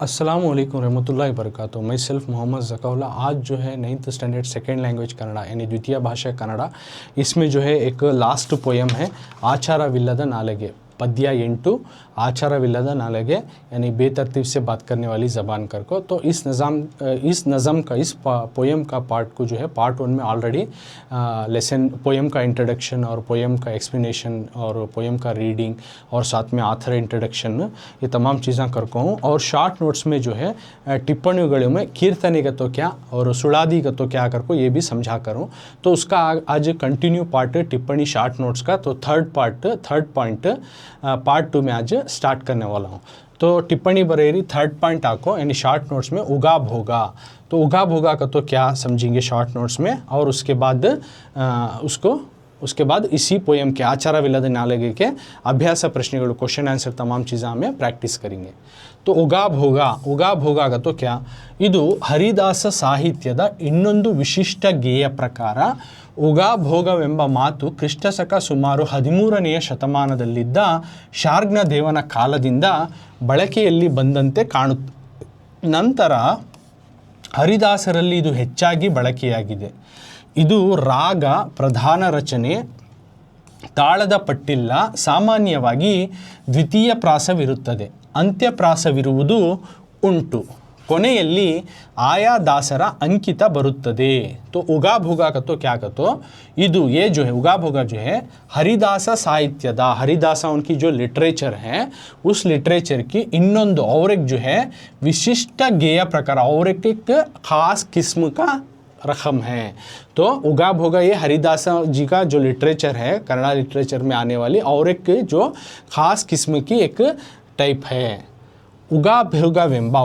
अस्सलाम वालेकुम रहमतुल्लाहि वबरकातुहू। मैं सेल्फ मोहम्मद ज़काउल्ला। आज जो है 9th standard second language Kannada यानी द्वितीय भाषा कन्नड़ा, इसमें जो है एक लास्ट पोएम है आचारविಲ್ಲದ नालगे। पद्य 8 आचारविಲ್ಲದ नालगे यानी बेतरतीब से बात करने वाली ज़बान कर को। तो इस नज़म का इस पोएम का पार्ट को जो है पार्ट 1 में ऑलरेडी लेसन पोएम का इंट्रोडक्शन और पोएम का एक्सप्लेनेशन और पोएम का रीडिंग और साथ में आथर इंट्रोडक्शन, ये तमाम चीज़ें कर को हूँ। और शॉर्ट नोट्स में जो है टिप्पणियों में कीर्तने का तो क्या और सुड़ादी का तो क्या कर को ये भी समझा करूँ। तो उसका आज कंटिन्यू पार्ट टिप्पणी शॉर्ट नोट्स का, तो थर्ड पॉइंट पार्ट 2 में आज स्टार्ट करने वाला हूँ। तो टिप्पणी बरेरी थर्ड पॉइंट आपको यानी शॉर्ट नोट्स में उगाब होगा। तो उगाब होगा का तो क्या समझेंगे शॉर्ट नोट्स में, और उसके बाद इसी पोएम के आचारविಲ್ಲದ नालगे के अभ्यास प्रश्नಗಳು क्वेश्चन आंसर तमाम चीज़ें हमें प्रैक्टिस करेंगे। तो उगाब होगा का तो क्या, ಇದು ಹರಿದಾಸ ಸಾಹಿತ್ಯದ ಇನ್ನೊಂದು ವಿಶಿಷ್ಟ ಗೇಯ ಪ್ರಕಾರ ಉಗಾಭೋಗವೆಂಬ ಮಾತು ಕ್ರಿಸ್ತಶಕ ಸುಮಾರು 13ನೇ ಶತಮಾನದಲ್ಲಿದ್ದ ಶಾರ್ಗ್ನ ದೇವನ ಕಾಲದಿಂದ ಬಳಕೆಯಲ್ಲಿ ಬಂದಂತೆ ಕಾಣುತ್ತೆ. ನಂತರ ಹರಿದಾಸರಲ್ಲಿ ಇದು ಹೆಚ್ಚಾಗಿ ಬಳಕೆಯಾಗಿದೆ. ಇದು ರಾಗ ಪ್ರಧಾನ ರಚನೆ, ತಾಳದ ಪಟ್ಟಿಲ್ಲ, ಸಾಮಾನ್ಯವಾಗಿ ದ್ವಿತೀಯ ಪ್ರಾಸವಿರುತ್ತದೆ, ಅಂತ್ಯಪ್ರಾಸವಿರುವುದು ಉಂಟು, ಕೊನೆಯಲ್ಲಿ आया दासरा अंकित बरुತ್ತದೆ. तो उगा भोगा का तो क्या कहते हो, इदु ये जो है उगा भोगा जो है हरिदास साहित्य दा, हरिदासा उनकी जो लिटरेचर है उस लिटरेचर की ಇನ್ನೊಂದು और एक जो है विशिष्ट गेय प्रकार और एक खास किस्म का रकम है. तो उगा भोगा ये हरिदास जी का जो लिटरेचर है कन्नड़ा लिटरेचर में आने वाली और एक जो खास किस्म की एक टाइप है. उगा भोगावेंबा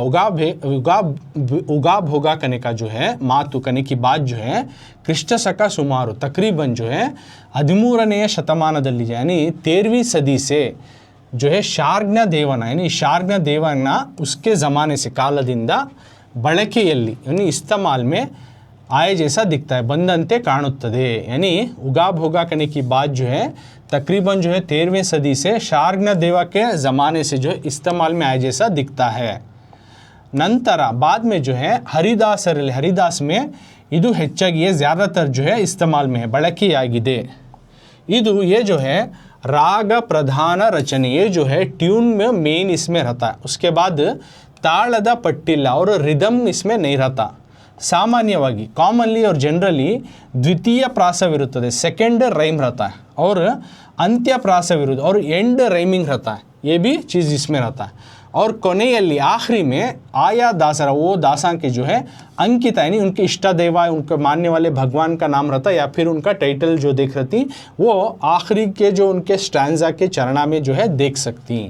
उगा भोगा करने का जो है मातु करने की बात जो है क्रिस्तशक सुमारू तकरीबन जो है 13ನೇ ಶತಮಾನದಲ್ಲಿ यानी 13वीं सदी से जो है शार्ग्ನ ದೇವನ यानी शार्ग्ನ ದೇವನ उसके ज़माने से ಕಾಲದಿಂದ ಬಳಕೆಯಲ್ಲಿ यानी इस्तेमाल में आए जैसा दिखता है, बंदंते काणुತ್ತದೆ. यानी उगा भोगा करने की बात जो है तकरीबन जो है 13वीं सदी से शार्ग्न देवा के ज़माने से जो है इस्तेमाल में आए जैसा दिखता है. नंतर बाद में जो है हरिदास में इदु ಹೆಚ್ಚಾಗಿ ये ज़्यादातर जो है इस्तेमाल में है, ಬಳಕೆಯಾಗಿದೆ. इदु ये जो है राग प्रधान रचने, ये जो है ट्यून में मेन इसमें रहता है. उसके बाद ताಳದ ಪಟ್ಟಿಲ್ಲ और रिदम इसमें नहीं रहता. सामान्यವಾಗಿ कॉमनली और जनरली द्वितीय प्रासविरुತ್ತದೆ, सेकेंड राइम रहता है, और अंत्य प्रासविरुद्ध और एंड राइमिंग रहता है, ये भी चीज़ इसमें रहता है. और कोनेयल्ली आखिरी में आया दासरा वो दासा के जो है अंकित यानी उनके इष्ट देवा उनके मानने वाले भगवान का नाम रहता है या फिर उनका टाइटल जो देख रहती वो आखिरी के जो उनके स्टैंजा के चरणा में जो है देख सकती.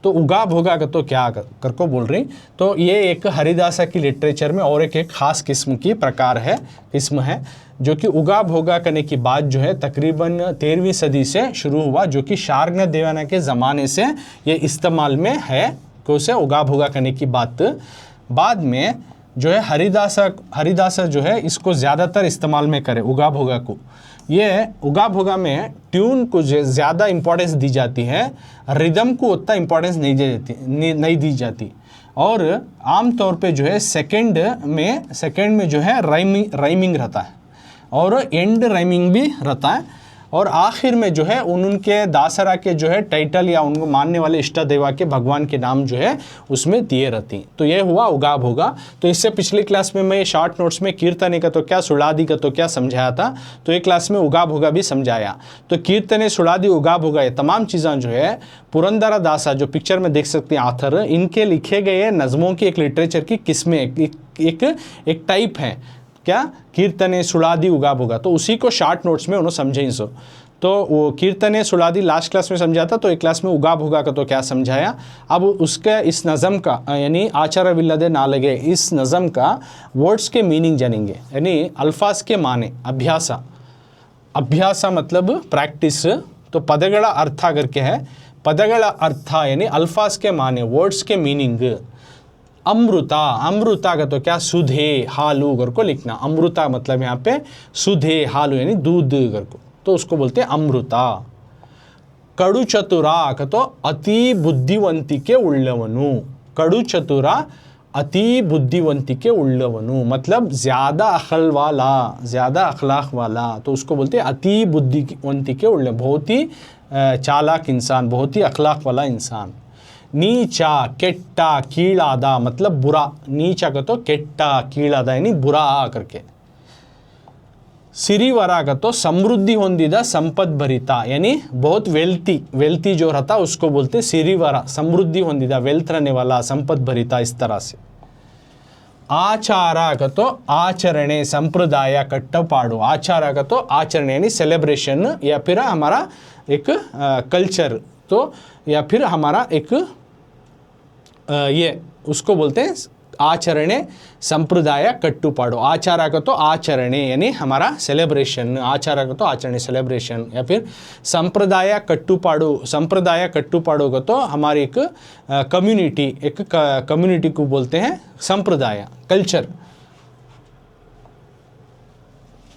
तो उगा भोगा का तो क्या कर को बोल रही. तो ये एक हरिदासा की लिटरेचर में और एक ख़ास किस्म की प्रकार है, किस्म है जो कि उगा भोगा करने की बात जो है तकरीबन 13वीं सदी से शुरू हुआ, जो कि शार्ग्न देवाना के ज़माने से ये इस्तेमाल में है. को से उगा भोगा करने की बात बाद में जो है हरिदासा जो है इसको ज़्यादातर इस्तेमाल में करे उगा भोगा को. ये उगा भोगा में ट्यून को ज़्यादा इम्पोर्टेंस दी जाती है, रिदम को उतना इम्पोर्टेंस नहीं दी जाती. और आम तौर पे जो है सेकंड में जो है राइमिंग रहता है और एंड राइमिंग भी रहता है. और आखिर में जो है उनके दासरा के जो है टाइटल या उनको मानने वाले इष्ट देवा के भगवान के नाम जो है उसमें दिए रहती. तो ये हुआ उगा भोगा. तो इससे पिछली क्लास में मैं शॉर्ट नोट्स में कीर्तने का तो क्या सुड़ादी का तो क्या समझाया था, तो एक क्लास में उगा भोगा भी समझाया. तो कीर्तने सुड़ादी उगा भोगा ये तमाम चीज़ें जो है पुरंदर दासा जो पिक्चर में देख सकते हैं आथर, इनके लिखे गए नज़मों की एक लिटरेचर की किस्में एक टाइप है क्या, कीर्तने सुड़ादी उगा भोगा. तो उसी को शॉर्ट नोट्स में उन्होंने समझे. तो वो कीर्तने सुड़ादी लास्ट क्लास में समझा था, तो एक क्लास में उगा भोगा का तो क्या समझाया. अब उसके इस नज़म का यानी आचारविಲ್ಲದ नालगे इस नज़म का वर्ड्स के मीनिंग जानेंगे, यानी अल्फाज के माने. अभ्यास मतलब प्रैक्टिस. तो पदಗಳ अर्थ अगर क्या है, पदಗಳ अर्थ यानी अल्फाज के माने वर्ड्स के मीनिंग. अमृता का तो क्या सुधे हालू घर को लिखना. अमृता मतलब यहाँ पे सुधे हालू यानी दूध घर को, तो उसको बोलते हैं अमृता. कड़ु चतुरा का तो अति बुद्धिವಂತಿಕೆ ಉಳ್ಳವನು. कड़ु चतुर अति बुद्धिवंतिके उल्लवनु, मतलब ज़्यादा अकल वाला, ज़्यादा अखलाक वाला, तो उसको बोलते हैं अति बुद्धिवंतिके उल्ल, बहुत ही चालाक इंसान, बहुत ही अखलाक वाला इंसान। नीचा केट्टा कीड़ादा, मतलब बुरा, नीचा का तो केट्टा कीड़ादा यानी बुरा करके। सिरिवरा का तो समृद्धि होंदिदा संपद भरिता, यानी बहुत वेल्थी जो रहता उसको बोलते सिरिवरा, समृद्धि होंदिदा, वेल्थ रहने वाला, संपद भरिता, इस तरह से। आचारा का तो आचरणे, संप्रदाय, कट्टपाड़ू, आचारा का तो आचरण यानी सेलिब्रेशन, या फिर हमारा एक कल्चर, तो या फिर हमारा एक ये उसको बोलते हैं आचरणे संप्रदाय कट्टुपाड़ो। आचारा का तो आचरणे यानी हमारा सेलिब्रेशन, आचारा का तो आचरणे सेलिब्रेशन, या फिर संप्रदाय कट्टुपाड़ो, संप्रदाय कट्टुपाड़ो का तो हमारी एक कम्युनिटी, एक कम्युनिटी को बोलते हैं संप्रदाय, कल्चर,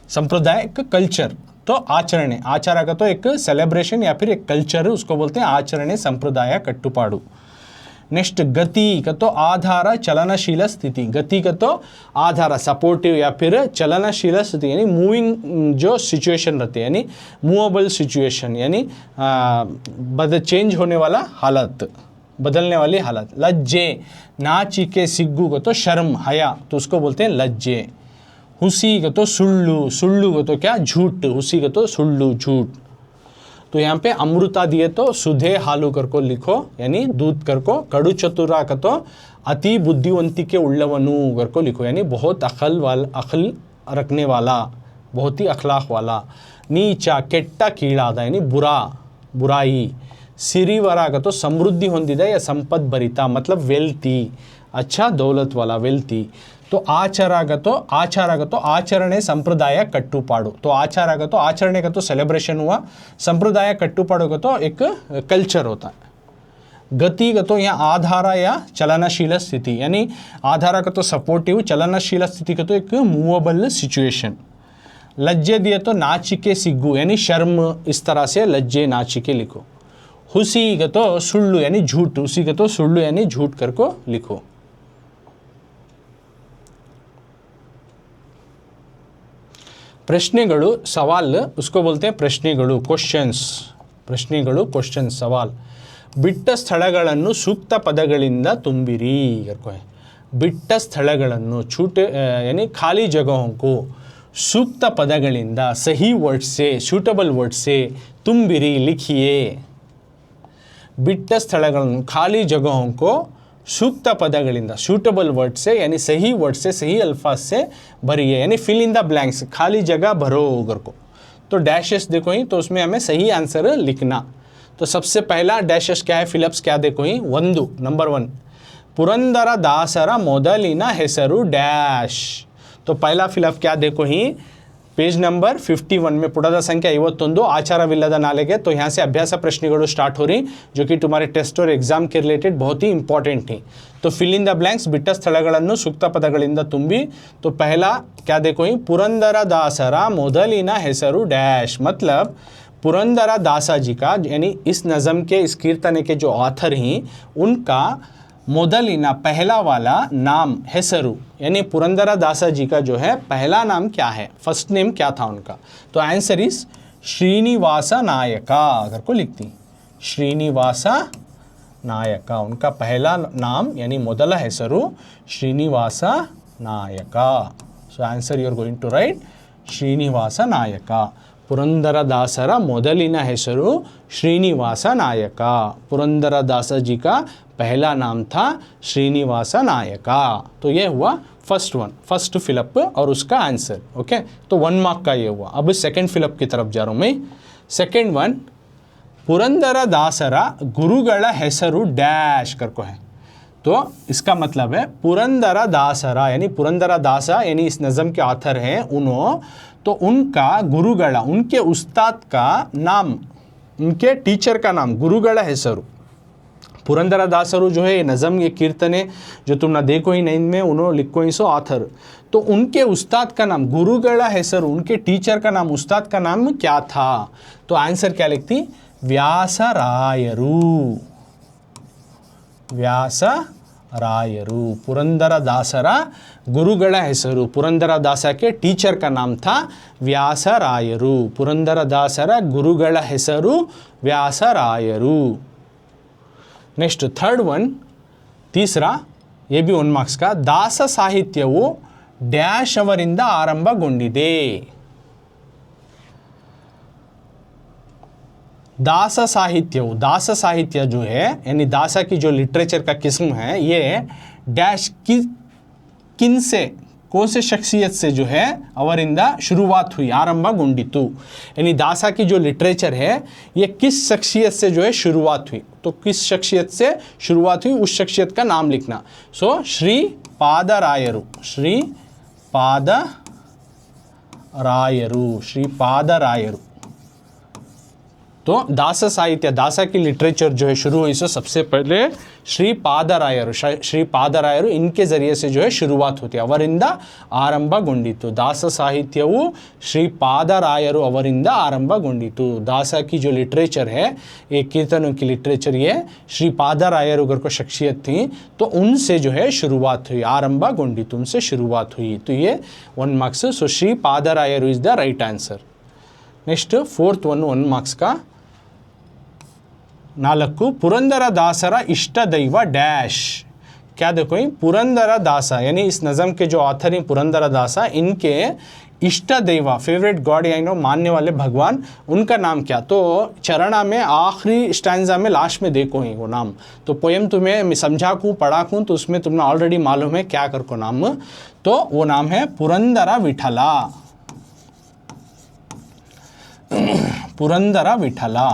संप्रदाय एक कल्चर, तो आचरणे, आचारा का तो एक सेलिब्रेशन या फिर एक कल्चर, उसको बोलते हैं आचरणे संप्रदाय कट्टुपाड़ो। नेक्स्ट गति का तो आधार चलनशील स्थिति, गति का तो आधार सपोर्टिव या फिर चलनशील स्थिति यानी मूविंग जो सिचुएशन रहती है, यानी मूवेबल सिचुएशन, यानी चेंज होने वाला हालत, बदलने वाली हालत। लज्जे नाचिके सिग्गू का तो शर्म हया, तो उसको बोलते हैं लज्जे। हुसी का तो सुल्लू, सुल्लू का तो क्या झूठ, हुसी का तो सुल्लू झूठ। तो यहाँ पे अमृता दिए तो सुधे हालू कर को लिखो, यानी दूध कर को। कड़ु चतुरा का तो अति बुद्धिवंती के उल्लवनु कर को लिखो, यानी बहुत अकल रखने वाला, बहुत ही अखलाक वाला। नीचा केट्टा कीड़ादा यानी बुरा, बुराई। सिरिवरा का तो समृद्धि होंदिदा या संपद भरिता, मतलब वेल्थी, अच्छा दौलत वाला, वेल्थी। तो आचारा का तो आचरणे संप्रदाय कट्टुपाड़ो, तो आचारा का तो आचरणे का तो सेलिब्रेशन हुआ, संप्रदाय कट्टुपाड़ो का तो एक कल्चर होता है। गति का तो यहाँ आधारा या चलनशील स्थिति, यानी आधारा का तो सपोर्टिव, चलनशील स्थिति का तो एक मूवेबल सिचुएशन। लज्जे दिए तो नाचिके सिग्गू यानी शर्म, इस तरह से लज्जे नाचिके लिखो। हुसी का तो सुल्लू यानी झूठ, हुसी का तो सुल्लू यानी झूठ कर को लिखो। ಪ್ರಶ್ನೆಗಳು ಸವಾಲ್, उसको बोलते हैं ಪ್ರಶ್ನೆಗಳು, ಕ್ವಶನ್ಸ್, ಪ್ರಶ್ನೆಗಳು ಕ್ವಶನ್ಸ್ ಸವಾಲ್। ಬಿಟ್ಟ ಸ್ಥಳಗಳನ್ನು ಸೂಕ್ತ ಪದಗಳಿಂದ ತುಂಬಿರಿ, ಬಿಟ್ಟ ಸ್ಥಳಗಳನ್ನು छूटे यानी खाली जगहों को सूक्त पदಗಳಿಂದ सही वर्ड से, सूटेबल वर्ड से ತುಂಬಿರಿ, लिखिए। बिट्ಟ ಸ್ಥಳಗಳನ್ನು खाली जगहों को सूक्त पदಗಳಿಂದ, सूटेबल वर्ड से यानी सही वर्ड से, सही अल्फाज से भरिए, यानी फिल इन द ब्लैंक्स, खाली जगह भरो अगर को। तो डैशेस देखो ही, तो उसमें हमें सही आंसर लिखना। तो सबसे पहला डैशेस क्या है, फिलअप्स क्या देखो ही, ಒಂದು, नंबर 1 पुरंदर दासर मोदलिन हेसरु डैश। तो पहला फिलअप क्या देखो ही, पेज नंबर 51 में पुಟದ ಸಂಖ್ಯೆ 51 आचारविಲ್ಲದ नालेगे। तो यहाँ से अभ्यास प्रश्नಗಳು स्टार्ट हो रही, जो कि तुम्हारे टेस्ट और एग्जाम के रिलेटेड बहुत ही इंपॉर्टेंट है। तो फिल इन द ब्लैंक्स, बिट्ಟ ಸ್ಥಳಗಳನ್ನು ಸೂಕ್ತ ಪದಗಳಿಂದ ತುಂಬಿ। तो पहला क्या देखो ही, पुरंदर दासर मोदलिन हेसरु डैश, मतलब पुरंदर दासा जी का, यानी इस नज़म के, इस कीर्तने के जो ऑथर हैं उनका मोदलिना पहला वाला नाम हेसरु, यानी पुरंदर दासा जी का जो है पहला नाम क्या है, फर्स्ट नेम क्या था उनका। तो आंसर इज श्रीनिवास नायका अगर को लिखती, श्रीनिवास नायका उनका पहला नाम, यानी मोदला हेसरु Srinivas Nayaka. So answer you are going to write Srinivas Nayaka. Purandara दासर मोदलिन हेसरु श्रीनिवास नायका, पुरंदर दासा जी का पहला नाम था श्रीनिवास नायका। तो ये हुआ फर्स्ट वन, फर्स्ट फिलअप और उसका आंसर। ओके, तो 1 मार्क का ये हुआ। अब सेकंड फिलअप की तरफ जा रहा हूँ मैं। सेकंड वन, पुरंदर दासर गुरुಗಳ ಹೆಸರು डैश करको है। तो इसका मतलब है पुरंदर दासरा, यानी पुरंदर दासा यानी इस नज़म के ऑथर हैं उन्हों, तो उनका गुरुಗಳ, उनके उस्ताद का नाम, उनके टीचर का नाम गुरुಗಳ ಹೆಸರು। पुरंदर दासरू जो है ये नज़म, ये कीर्तने जो तुम ना देखो ही नहीं में, उन्होंने लिखो ही सो ऑथर। तो उनके उस्ताद का नाम गुरुಗಳ ಹೆಸರು, उनके टीचर का नाम, उस्ताद का नाम क्या था। तो आंसर क्या लिखती, व्यासरायरू, व्यासरायरू। रायरू। पुरंदरदासर गुरुಗಳ ಹೆಸರು, पुरंदरदास के टीचर का नाम था व्यासरायरू। पुरंदरदासर गुरुಗಳ ಹೆಸರು व्यासरायरू। नेक्स्ट थर्ड वन, तीसरा, ये भी 1 मार्क्स का, दास साहित्यವು डैश ಅವರಿಂದ ಆರಂಭಗೊಂಡಿದೆ। दास साहित्य जो है यानी दासा की जो लिटरेचर का किस्म है, ये डैश किन से, कौन से शख्सियत से जो है अवरिंदा शुरुआत हुई, आरंभಗೊಂಡಿತು। यानी दासा की जो लिटरेचर है ये किस शख्सियत से जो है शुरुआत हुई, तो किस शख्सियत से शुरुआत हुई उस शख्सियत का नाम लिखना। सो श्री पादरायरू, श्री पादरायरू। तो दास साहित्य, दासा की लिटरेचर जो है शुरू हुई, सो सबसे पहले श्री पादरायरू इनके ज़रिए से जो है शुरुआत होती है। ಅವರಿಂದ ಆರಂಭಗೊಂಡಿತು। दास साहित्यವು श्री पादरायरू ಅವರಿಂದ ಆರಂಭಗೊಂಡಿತು। दासा की जो लिटरेचर है, ये कीर्तनों की लिटरेचर, ये श्री पादरायरू को शख्सियत थी, तो उनसे जो है शुरुआत हुई, आरंभಗೊಂಡಿತು, उनसे शुरुआत हुई। तो ये 1 मार्क्स। सो श्री पादरायरू is the right answer. Next fourth one 1 marks का, 4, पुरंदरदासर इष्ट दैव डैश। क्या देखो, पुरंदरदास यानी इस नज़म के जो ऑथर हैं पुरंदरदास, इनके इष्ट दैव, फेवरेट गॉड या मानने वाले भगवान, उनका नाम क्या? तो चरणा में आखिरी स्टैंजा में लास्ट में देखो ही वो नाम। तो पोएम तुम्हें समझा कूँ पढ़ा कूँ तो उसमें तुमने ऑलरेडी मालूम है क्या कर को नाम, तो वो नाम है पुरंदर विठला। पुरंदर विठला,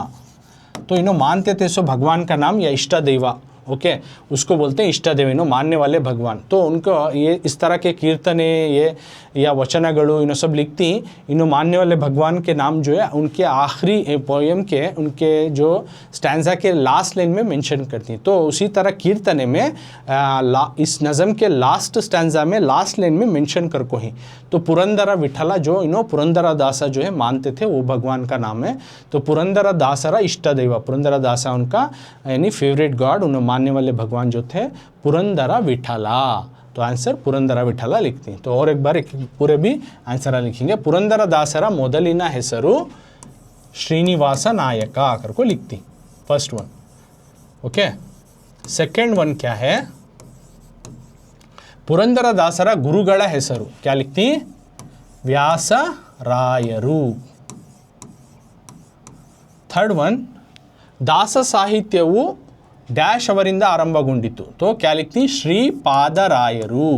तो मानते थे सो भगवान का नाम या इष्ट देवा, ओके, उसको बोलते हैं इष्ट देव, मानने वाले भगवान। तो उनको ये इस तरह के कीर्तने ये या वचनಗಳು सब लिखती, मानने वाले भगवान के नाम जो है उनके आखिरी पोएम के, उनके जो स्टैंजा के लास्ट लाइन में मेंशन करती। तो उसी तरह कीर्तने में इस नज़म के लास्ट स्टैंजा में लास्ट लाइन में मेंशन कर को ही, तो पुरंदर विठला जो पुरंदरदास जो है मानते थे वो भगवान का नाम है। तो पुरंदरदासर इष्ट देव, पुरंदरदास उनका यानी फेवरेट गॉड, उन्हें मानने वाले भगवान जो थे पुरंदर विठला। तो आंसर पुरंदर विठला लिखती हैं। तो और एक बार पूरे भी आंसर लिखेंगे। पुरंदरदासर ಮೊದಲಿನ ಹೆಸರು ಶ್ರೀನಿವಾಸ ನಾಯಕ कर को लिखती, first one, okay. Second one क्या है, पुरंदरदासर गुरुಗಳ ಹೆಸರು, क्या लिखती, व्यासरायरू। थर्ड वन, दास साहित्यವು डैश ಅವರಿಂದ ಆರಂಭಗೊಂಡಿತು, तो क्या लिखती, श्री पादरायरू,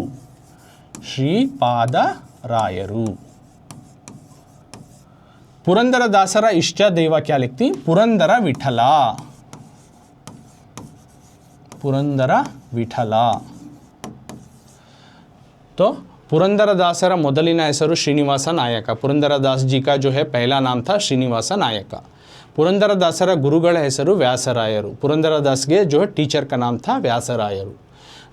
श्री पादरायरू। पुरंदरदासर इष्ट देव क्या लिखती, पुरंदर विठला, पुरंदर विठला। तो पुरंदरदासर ಮೊದಲಿನ ಹೆಸರು श्रीनिवास नायक, पुरंदरदास जी का जो है पहला नाम था श्रीनिवास नायक। पुरंदरदासर गुरुಗಳ ಹೆಸರು व्यासरायरू, पुरंदरदास के जो है टीचर का नाम था व्यासरायरू।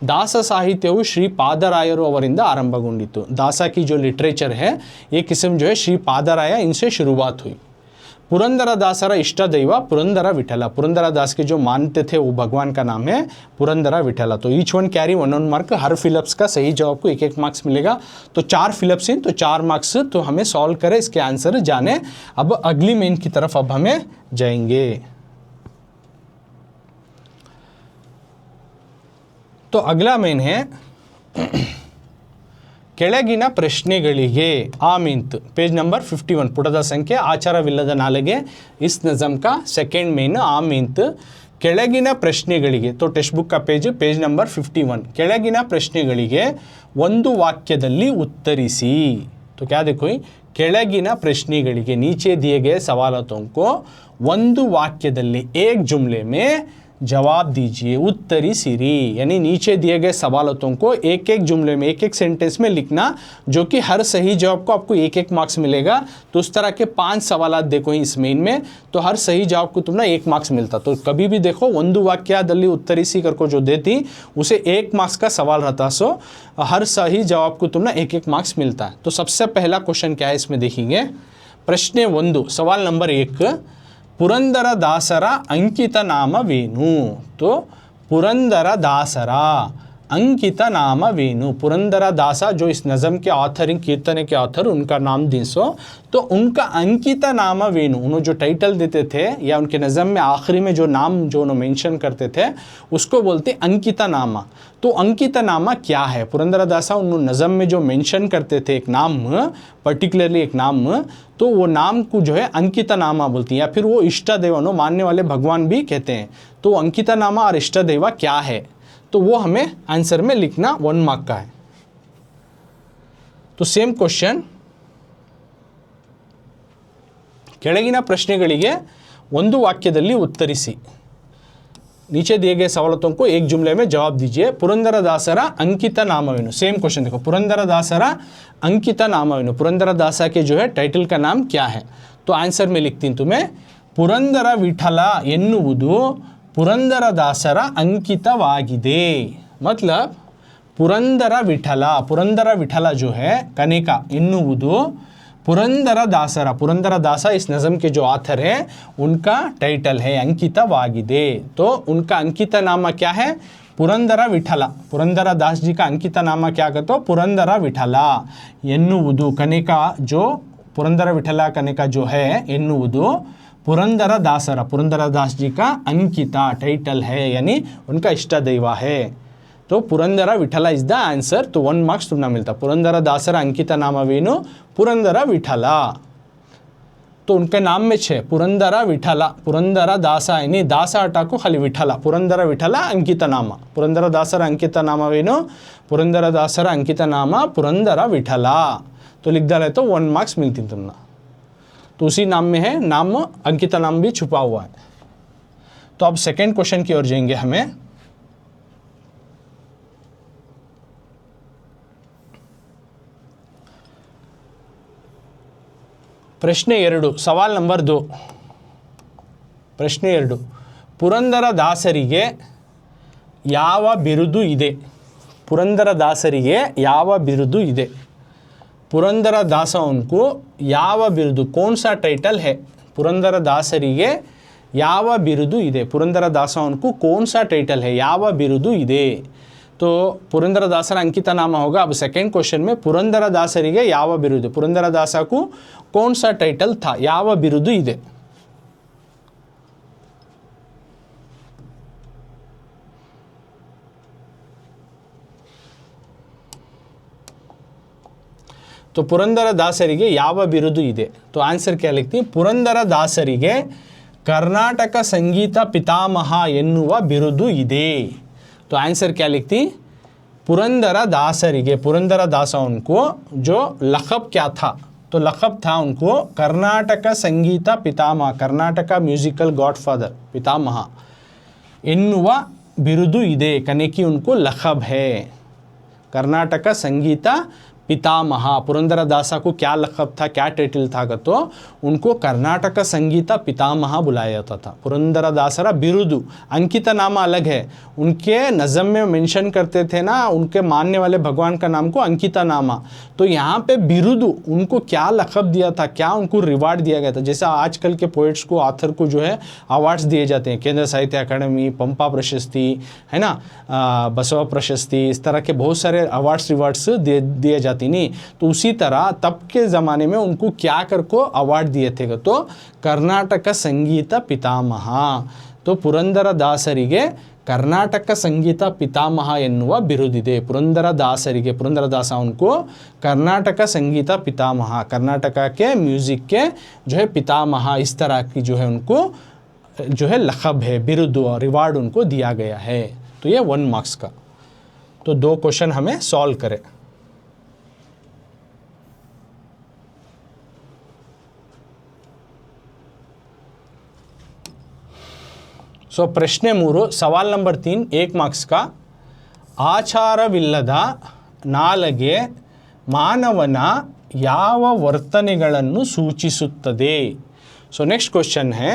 दास साहित्यವು श्री पादरायरू ಅವರಿಂದ ಆರಂಭಗೊಂಡಿತು। दासा की जो लिटरेचर है ये किस्म जो है श्री पादराय, इनसे शुरुआत हुई। पुरंदरदासर इष्ट दैव पुरंदर विठला, पुरंदरदास के जो मानते थे वो भगवान का नाम है पुरंदर विठला। तो ईच वन कैरी 1 मार्क, हर फिलअप्स का सही जवाब को 1 मार्क्स मिलेगा। तो 4 फिलअप्स हैं तो 4 मार्क्स, तो हमें सॉल्व करें, इसके आंसर जाने। अब अगली मेन की तरफ अब हमें जाएंगे। तो अगला मेन है ಕೆಳಗಿನ ಪ್ರಶ್ನೆಗಳಿಗೆ ಆಮಿಂತ್, पेज नंबर 51, ಪುಟದ ಸಂಖ್ಯೆ ಆಚಾರವಿಲ್ಲದ ನಾಲೆಗೆ इस नज़म का सेकेंड मेन ಆಮಿಂತ್। ಕೆಳಗಿನ ಪ್ರಶ್ನೆಗಳಿಗೆ, तो टेक्स्ट बुक का पेज नंबर 51, ಕೆಳಗಿನ ಪ್ರಶ್ನೆಗಳಿಗೆ ಒಂದು ವಾಕ್ಯದಲ್ಲಿ ಉತ್ತರಿಸಿ। तो क्या देखो, ಕೆಳಗಿನ ಪ್ರಶ್ನೆಗಳಿಗೆ, नीचे दिए गए सवालों को ಒಂದು ವಾಕ್ಯದಲ್ಲಿ, एक जुमले में जवाब दीजिए, उत्तरिसिरी। यानी नीचे दिए गए सवालों को एक एक जुमले में, एक एक सेंटेंस में लिखना, जो कि हर सही जवाब को आपको 1 मार्क्स मिलेगा। तो उस तरह के 5 सवाल देखो इस मेन में, तो हर सही जवाब को तुमने 1 मार्क्स मिलता। तो कभी भी देखो ಒಂದು ವಾಕ್ಯದಲ್ಲಿ उत्तरिसी कर को जो देती उसे 1 मार्क्स का सवाल रहता, सो हर सही जवाब को तुमने 1 मार्क्स मिलता है। तो सबसे पहला क्वेश्चन क्या है इसमें देखेंगे, प्रश्न 1, सवाल नंबर 1, पुरंदरदासर अंकित नामवेनु। तो पुरंदरदासर अंकित नामवेनु। पुरंदरदासा जो इस नज़म के ऑथरिंग, कीर्तने के ऑथर, उनका नाम दीसो, तो उनका अंकित नामवेनु, उन्होंने जो टाइटल देते थे या उनके नज़म में आखिरी में जो नाम जो उन्होंने मेंशन करते थे उसको बोलते अंकित नामा। तो अंकित नामा क्या है? पुरंदरदासा उन्होंने नज़म में जो मेंशन करते थे एक नाम, पर्टिकुलरली एक नाम, तो वो नाम को जो है अंकित नामा बोलती हैं, या फिर वो इष्ट देवा मानने वाले भगवान भी कहते हैं। तो अंकित नामा और इष्ट देवा क्या है, तो वो हमें आंसर में लिखना 1 मार्क का है। तो ಸೇಮ್ ಕ್ವೆಶ್ಚನ್, ಕೆಳಗಿನ ಪ್ರಶ್ನೆಗಳಿಗೆ ಒಂದು ವಾಕ್ಯದಲ್ಲಿ ಉತ್ತರಿಸಿ। नीचे दिए गए सवालों को एक जुमले में जवाब दीजिए। पुरंदरदासरा अंकित नामवेनु, सेम क्वेश्चन देखो, पुरंदरदासरा अंकित नामवेनु, पुरंदरदासा के जो है टाइटल का नाम क्या है? तो आंसर में लिखती हूँ तुम्हें, पुरंदर विठल ಎನ್ನುವುದು पुरंदरदासर अंकितवाಗಿದೆ। मतलब पुरंदर विठल जो है कनिका ಎನ್ನುವುದು पुरंदरदासर, पुरंदरदासा इस नज़म के जो आथर हैं उनका टाइटल है अंकितवाಗಿದೆ। तो उनका अंकित नामा क्या है? पुरंदर विठल। पुरंदरदास जी का अंकित नामा क्या कहते हो? पुरंदर विठल ಎನ್ನುವುದು कनिका, जो पुरंदर विठल कनिका जो है ಎನ್ನುವುದು पुरंदरदासर, पुरंदरदास जी का अंकिता टाइटल है, यानी उनका इष्ट देवा है। तो Purandar Vithal is the answer. तो 1 मार्क्स तुमने मिलता। पुरंदरदासर अंकित नामवेनु पुरंदर विठल। तो उनके नाम में छे पुरंदर विठल, पुरंदरदास यानी दास हटाको खाली विठल, पुरंदर विठल अंकित नाम, पुरंदरदासर अंकित नामवेनु पुरंदरदासर अंकित नाम पुरंदर विठल। तो लिख डाले तो 1 मार्क्स मिलती तुमने। तो उसी नाम में है, नाम अंकित नाम भी छुपा हुआ है। तो अब सेकेंड क्वेश्चन की ओर जाएंगे हमें। प्रश्न 2, सवाल नंबर 2। ಪ್ರಶ್ನೆ 2, ಪುರಂದರದಾಸರಿಗೆ ಯಾವ ಬಿರುದು ಇದೆ? ಪುರಂದರದಾಸರಿಗೆ ಯಾವ ಬಿರುದು ಇದೆ? पुरंदरदास उनको याव बिरुदु, कौन सा टाइटल है? पुरंदरदासरिगे याव बिरुदु इदे, पुरंदरदास उनको कौन सा टाइटल है, याव बिरुदु इदे। तो पुरंदरदासर अंकित नाम होगा। अब सेकेंड क्वेश्चन में पुरंदरदासरिगे याव बिरुदु, पुरंदरदास को कौन सा टाइटल था, याव बिरुदु इदे। तो पुरंदरदासरिगे याव बिरुदु इदे। तो आंसर क्या लिखती है? पुरंदरदासरिगे कर्नाटक संगीत पितामह ಎನ್ನುವ बिरुदु इदे। तो आंसर क्या लिखती? पुरंदरदासरिगे, पुरंदरदास उनको जो लक़ब क्या था? तो लक़ब था उनको कर्नाटक संगीत पितामह, कर्नाटक म्यूजिकल गॉडफादर, पितामह ಎನ್ನುವ बिरुदु इदे, कने की उनको लक़ब है कर्नाटक संगीत पितामह। पुरंदरदासा को क्या लक़ब था, क्या टाइटल था? तो उनको कर्नाटक संगीत पितामह बुलाया जाता था। पुरंदरदासरा बिरुदु, अंकित नाम अलग है, उनके नज़म में मेंशन करते थे ना उनके मानने वाले भगवान का नाम को अंकित नामा। तो यहाँ पे बिरुदु, उनको क्या लक़ब दिया था, क्या उनको रिवार्ड दिया गया था? जैसा आजकल के पोइट्स को, ऑथर को जो है अवार्ड्स दिए जाते हैं, केंद्र साहित्य अकादमी, पंपा प्रशस्ति, है ना, बसवा प्रशस्ति, इस तरह के बहुत सारे अवार्ड्स रिवार्ड्स दिए जाते नहीं। तो उसी तरह तब के ज़माने में उनको क्या कर को अवार्ड दिए थे? तो कर्नाटक संगीत पितामह। तो पुरंदरदासरिगे कर्नाटक संगीत पितामह ಎನ್ನುವ ಬಿರುದಿದೆ। पुरंदरदासरिगे, पुरंदरदास उनको कर्नाटक संगीत पितामह, कर्नाटक के म्यूज़िक के जो है पितामह, इस तरह की जो है उनको जो है लक़ब है, बिरुद और रिवार्ड उनको दिया गया है। तो ये 1 मार्क्स का। तो 2 क्वेश्चन हमें सॉल्व करें। सो प्रश्ನೆ 3, सवाल नंबर 3, 1 मार्क्स का। ಆಚಾರವಿಲ್ಲದ ನಾಲಗೆ ಮಾನವನ ಯಾವ ವರ್ತನೆಗಳನ್ನು ಸೂಚಿಸುತ್ತದೆ? सो नेक्स्ट क्वेश्चन है,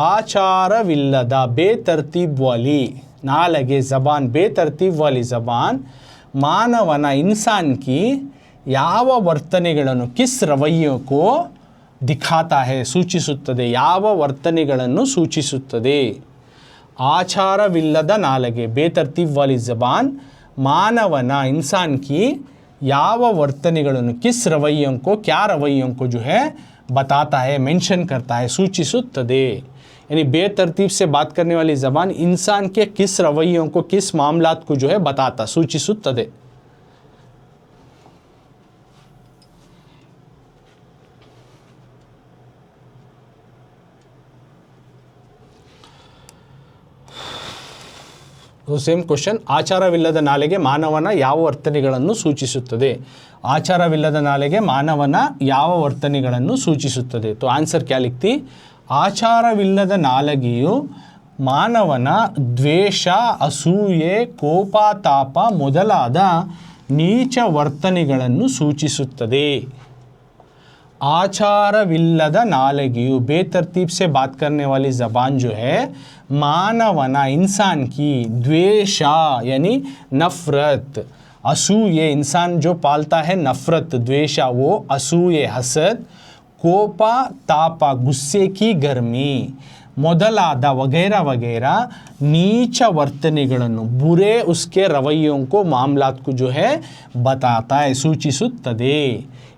आचारविಲ್ಲದ बेतरतीब वाली नालगे ज़बान, बेतरतीब वाली ज़बान मानवना, इंसान की ಯಾವ ವರ್ತನೆಗಳನ್ನು, किस रवैयों को दिखाता है, सूचिसुತ್ತದೆ, ಯಾವ ವರ್ತನೆಗಳನ್ನು ಸೂಚಿಸುತ್ತದೆ? आचारविल्लद नालगे, बेतरतीब वाली ज़बान मानवना, इंसान की याव वर्तनेಗಳನ್ನು, किस रवैयों को, क्या रवैयों को जो है बताता है, मेंशन करता है, सूचिಸುತ್ತದೆ। यानी बेतरतीब से बात करने वाली ज़बान इंसान के किस रवैयों को, किस मामलात को जो है बताता, सूचिಸುತ್ತದೆ। ಸೇಮ್ ಕ್ವಶನ್, ಆಚಾರವಿಲ್ಲದ ನಾಲೆಗೆ ಮಾನವನ ಯಾವ ವರ್ತನೆಗಳನ್ನು ಸೂಚಿಸುತ್ತದೆ? ಆಚಾರವಿಲ್ಲದ ನಾಲೆಗೆ ಮಾನವನ ಯಾವ ವರ್ತನೆಗಳನ್ನು ಸೂಚಿಸುತ್ತದೆ? तो आंसर क्या लिखती? ಆಚಾರವಿಲ್ಲದ ನಾಲಗೆಯು ಮಾನವನ ದ್ವೇಷ, ಅಸೂಯೆ, ಕೋಪ, ತಾಪ ಮೊದಲಾದ ನೀಚ ವರ್ತನೆಗಳನ್ನು ಸೂಚಿಸುತ್ತದೆ। आचारविल्लद नालगियु, बेतरतीब से बात करने वाली ज़बान जो है मानवना, इंसान की, द्वेषा यानी नफ़रत, असूये इंसान जो पालता है नफ़रत, द्वेषा वो असूये हसद, कोपा तापा गुस्से की गर्मी ಮೊದಲಾದ वगैरह वगैरह नीच वರ್ತನೆಗಳನ್ನು, बुरे उसके रवैयों को, मामलात को जो है बताता है, सूचिಸುತ್ತದೆ।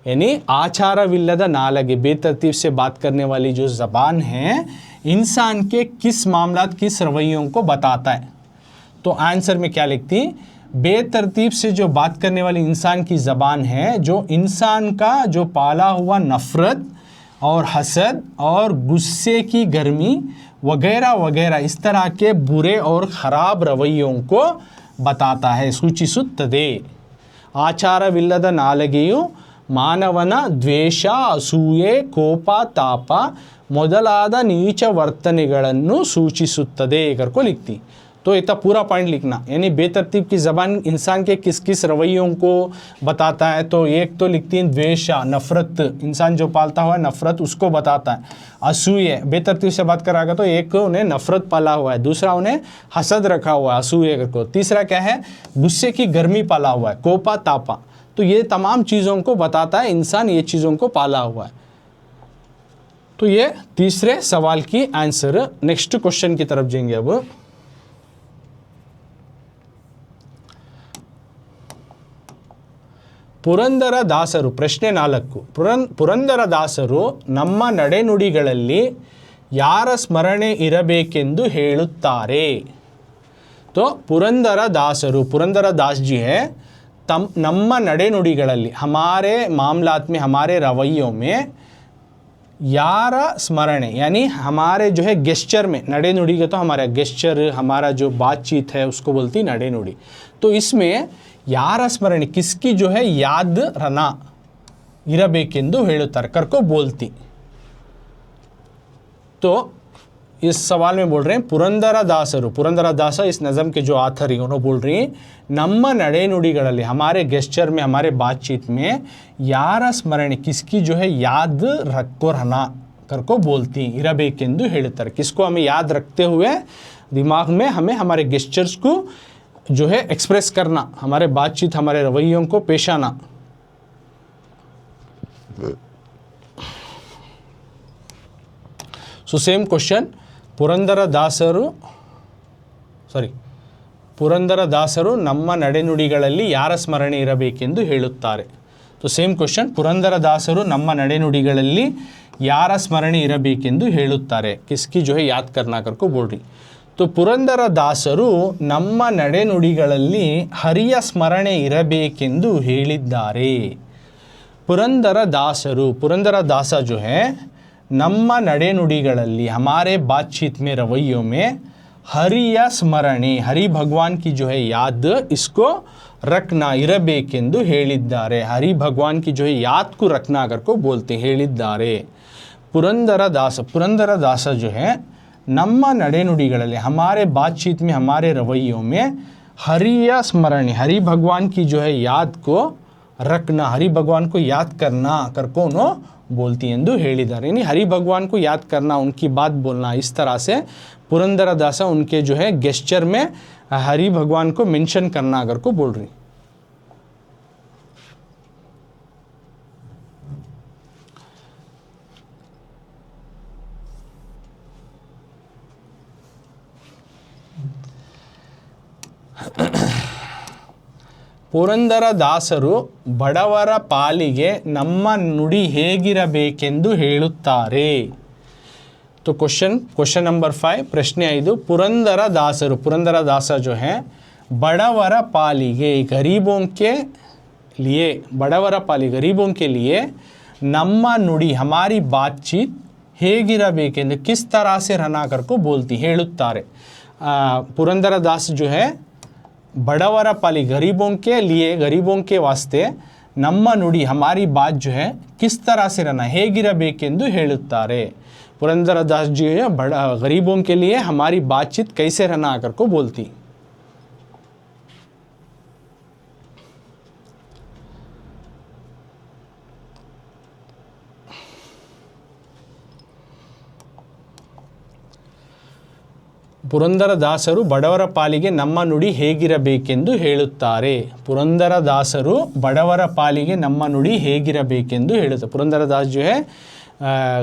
यानी आचारविल्लद नालगे, बेतरतीब से बात करने वाली जो ज़बान है इंसान के किस मामलात, किस रवैयों को बताता है। तो आंसर में क्या लिखती? बेतरतीब से जो बात करने वाली इंसान की ज़बान है, जो इंसान का जो पाला हुआ नफ़रत और हसद और गुस्से की गर्मी वगैरह वगैरह इस तरह के बुरे और ख़राब रवैयों को बताता है, सूचिಸುತ್ತದೆ। ಆಚಾರವಿಲ್ಲದ ನಾಲಗೆಯು ಮಾನವನ ದ್ವೇಷ, ಅಸೂಯೆ, ಕೋಪ, ತಾಪ ಮೊದಲಾದ ನೀಚ ವರ್ತನೆಗಳನ್ನು ಸೂಚಿಸುತ್ತದೆ करको लिखती। तो इतना पूरा पॉइंट लिखना, यानी बेतरतीब की ज़बान इंसान के किस किस रवैयों को बताता है। तो एक तो लिखती है द्वेषा, नफ़रत, इंसान जो पालता हुआ नफ़रत उसको बताता है। असूये, बेतरतीब से बात कराएगा तो एक उन्हें नफ़रत पाला हुआ है, दूसरा उन्हें हसद रखा हुआ है असूये को, तीसरा क्या है गुस्से की गर्मी पाला हुआ है, कोपा तापा। तो ये तमाम चीज़ों को बताता है, इंसान ये चीज़ों को पाला हुआ है। तो ये तीसरे सवाल की आंसर। नेक्स्ट क्वेश्चन की तरफ जाएंगे अब। ಪುರಂದರದಾಸರು, ಪ್ರಶ್ನೆ 4, ಪುರಂದರದಾಸರು ನಮ್ಮ ನಡೆನುಡಿಗಳಲ್ಲಿ ಯಾರ ಸ್ಮರಣೆ ಇರಬೇಕೆಂದು ಹೇಳುತ್ತಾರೆ? तो पुरंदरदासರು, पुरंदरदास जी है, ನಮ್ಮ ನಡೆನುಡಿಗಳಲ್ಲಿ, हमारे मामलात में, हमारे रवैयों में यार स्मरणे यानी हमारे जो है गेस्चर में, ನಡೆನುಡಿ का तो हमारा गेस्चर, हमारा जो बातचीत है उसको बोलती ನಡೆನುಡಿ। तो इसमें यार स्मरणे किसकी जो है याद रना इरबेकेंदु हेळुत्तारे, करको बोलती। तो इस सवाल में बोल रहे हैं पुरंदरदासರು, पुरंदरदास इस नज़म के जो आथर हैं उन्होंने बोल रही हैं ನಮ್ಮ ನಡೆನುಡಿಗಳಲ್ಲಿ, हमारे गेस्चर में, हमारे बातचीत में यार स्मरणे किसकी जो है याद रखो रहना करको बोलती, इरबेकेंदु हेळुत्तारे, किसको हमें याद रखते हुए दिमाग में हमें हमारे गेस्चर्स को जो है एक्सप्रेस करना, हमारे बातचीत, हमारे रवैयों को पेश आना। सो सेम क्वेश्चन, ಪುರಂದರದಾಸರು ನಮ್ಮ ನಡೆನುಡಿಗಳಲ್ಲಿ ಯಾರ ಸ್ಮರಣೆ ಇರಬೇಕೆಂದು ಹೇಳುತ್ತಾರೆ? तो सेम क्वेश्चन, ಪುರಂದರದಾಸರು ನಮ್ಮ ನಡೆನುಡಿಗಳಲ್ಲಿ ಯಾರ ಸ್ಮರಣೆ ಇರಬೇಕೆಂದು ಹೇಳುತ್ತಾರೆ, किसकी जो है याद करना करको बोल रही। तो ಪುರಂದರದಾಸರು ನಮ್ಮ ನಡೆನುಡಿಗಳಲ್ಲಿ ಹರಿಯ ಸ್ಮರಣೆ ಇರಬೇಕೆಂದು ಹೇಳಿದ್ದಾರೆ। ಪುರಂದರದಾಸರು, पुरंदरदास जो है ನಮ್ಮ ನಡೆನುಡಿಗಳಲ್ಲಿ, हमारे बातचीत में, रवैयों में हरिया स्मरणे, हरि भगवान की जो है याद, इसको रखना, इरबेकेंदु ಹೇಳಿದ್ದಾರೆ, हरि भगवान की जो है याद को रखना अगर को बोलते ಹೇಳಿದ್ದಾರೆ। पुरंदरदास जो है ನಮ್ಮ ನಡೆನುಡಿಗಳಲ್ಲಿ, हमारे बातचीत में, हमारे रवैयों में हरिया स्मरणे, हरि भगवान की जो है याद को रखना, हरि भगवान को याद करना करको उन्हों बोलती ಎಂದು ಹೇಳಿದ್ದಾರೆ। यानी हरि भगवान को याद करना, उनकी बात बोलना, इस तरह से पुरंदरदास उनके जो है गेस्चर में हरि भगवान को मेंशन करना अगर को बोल रही। ಪುರಂದರದಾಸರು ಬಡವರ ಪಾಲಿಗೆ ನಮ್ಮ ನುಡಿ ಹೇಗಿರಬೇಕೆಂದು ಹೇಳುತ್ತಾರೆ. तो क्वेश्चन नंबर 5 प्रश्न 5 पुरंदरदासರು पुरंदरदास जो है बड़वर पालिगे गरीबों के लिए बड़वर पाली गरीबों के लिए नम्मा नुड़ी हमारी बातचीत ಹೇಗಿರಬೇಕೆಂದು किस तरह से रहना कर को बोलती ಹೇಳುತ್ತಾರೆ. पुरंदरदास जो है बड़वर पाली गरीबों के लिए गरीबों के वास्ते नम्मा नुड़ी हमारी बात जो है किस तरह से रहना ಹೇಗಿರಬೇಕೆಂದು ಹೇಳುತ್ತಾರೆ. पुरंदरदास जी है बड़ा गरीबों के लिए हमारी बातचीत कैसे रहना आकर को बोलती. ಪುರಂದರದಾಸರು ಬಡವರ ಪಾಲಿಗೆ ನಮ್ಮ ನುಡಿ ಹೇಗಿರಬೇಕೆಂದು ಹೇಳುತ್ತಾರೆ. ಪುರಂದರದಾಸರು ಬಡವರ ಪಾಲಿಗೆ ನಮ್ಮ ನುಡಿ ಹೇಗಿರಬೇಕೆಂದು ಹೇಳುತ್ತಾರೆ. पुरंदरदास जो है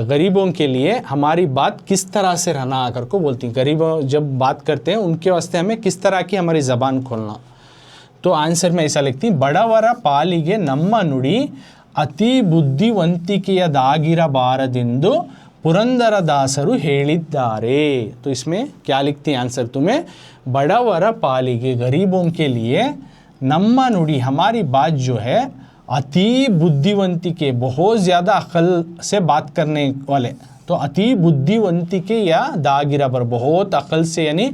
गरीबों के लिए हमारी बात किस तरह से रहना आकर को बोलती हैं. गरीबों जब बात करते हैं उनके वास्ते हमें किस तरह की हमारी ज़बान खोलना. तो आंसर में ऐसा लिखती हैं बड़वर पालिगे ನಮ್ಮ ನುಡಿ ಅತಿ ಬುದ್ಧಿವಂತಿಕೆಯದಾಗಿರಬಾರದೆಂದು पुरंदरदासರು ಹೇಳಿದ್ದಾರೆ. तो इसमें क्या लिखती हैं आंसर तुम्हें बड़वर पालिगे गरीबों के लिए ನಮ್ಮ ನುಡಿ हमारी बात जो है अति बुद्धिवंतिके बहुत ज़्यादा अक्ल से बात करने वाले. तो अति बुद्धिवंतिके या दागिरा पर बहुत अक्ल से यानी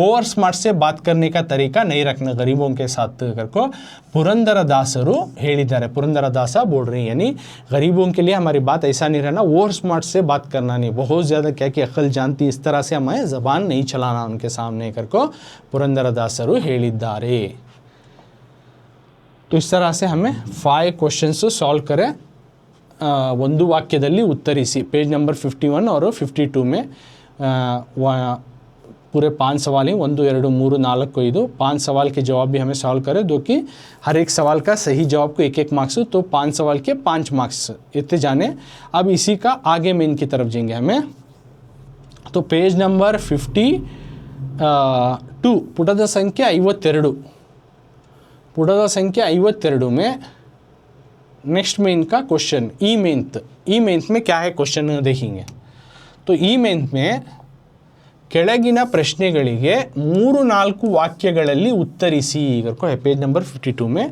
ओवर स्मार्ट से बात करने का तरीका नहीं रखना गरीबों के साथ करको पुरंदरदासರು ಹೇಳಿದ್ದಾರೆ. पुरंदरदास बोल रही हैं यानी गरीबों के लिए हमारी बात ऐसा नहीं रहना ओवर स्मार्ट से बात करना नहीं बहुत ज़्यादा क्या कि अक्ल जानती इस तरह से हमें ज़बान नहीं चलाना उनके सामने करको पुरंदरदासರು ಹೇಳಿದ್ದಾರೆ. तो इस तरह से हमें 5 क्वेश्चंस सॉल्व करें. ಒಂದು ವಾಕ್ಯದಲ್ಲಿ ಉತ್ತರಿಸಿ पेज नंबर 51 और 52 में पूरे 5 सवाल हैं 1 2 3 4 5 5 सवाल के जवाब भी हमें सॉल्व करें दो कि हर एक सवाल का सही जवाब को 1 मार्क्स तो 5 सवाल के 5 मार्क्स इतने जाने. अब इसी का आगे मेन की तरफ जाएंगे हमें. तो पेज नंबर 52 ಪುಟದ ಸಂಖ್ಯೆ 52 ಪುಟದ ಸಂಖ್ಯೆ 52 में नेक्स्ट मेन का क्वेश्चन ई मेंथ में क्या है क्वेश्चन देखेंगे. तो ई मेंथ में ಕೆಳಗಿನ ಪ್ರಶ್ನೆಗಳಿಗೆ 3-4 ವಾಕ್ಯಗಳಲ್ಲಿ ಉತ್ತರಿಸಿ करको है पेज नंबर 52 में